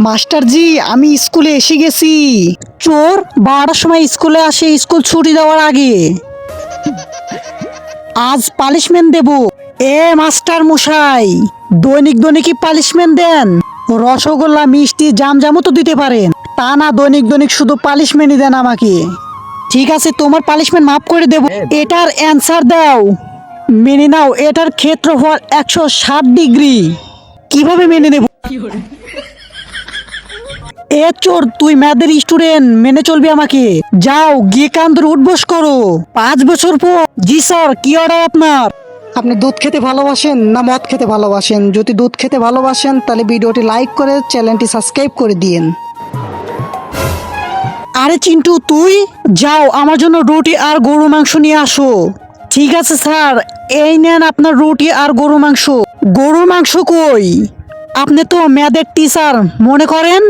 মাস্টারজি, আমি স্কুলে এসে গেছি। চোর 12টার সময় স্কুলে আসে স্কুল ছুটি দেওয়ার আগে। আজ পানিশমেন্ট দেব। মাস্টার মশাই, দৈনিক দৈনিকই পানিশমেন্ট দেন? রসগোল্লা মিষ্টি জামও তো দিতে পারেন, তা না দৈনিক দৈনিক শুধু পানিশমেন্টই দেন আমাকে। ঠিক আছে, তোমার পানিশমেন্ট মাফ করে দেব। এটার অ্যান্সার দাও। মেনে নাও, এটার ক্ষেত্রফল 160 ডিগ্রি। কিভাবে মেনে নেব? চোর, তুই ম্যাথের স্টুডেন্ট, মেনে চলবি আমাকে। যাও গিয়ে কান্দরে উঠবোস করো। 5 বছর পর। জি স্যার, কি অর্ডার আপনার? আপনি দুধ খেতে ভালোবাসেন না মদ খেতে ভালোবাসেন? যদি দুধ খেতে ভালোবাসেন তাহলে ভিডিওটি লাইক করে চ্যানেলটি সাবস্ক্রাইব করে দিন। আরে চিন্টু, তুই যাও আমার জন্য রুটি আর গরু মাংস নিয়ে আসো। ঠিক আছে স্যার, এই নেন আপনার রুটি আর গরু মাংস। গরু মাংস কই? আপনি তো ম্যাথের টিচার, মনে করেন।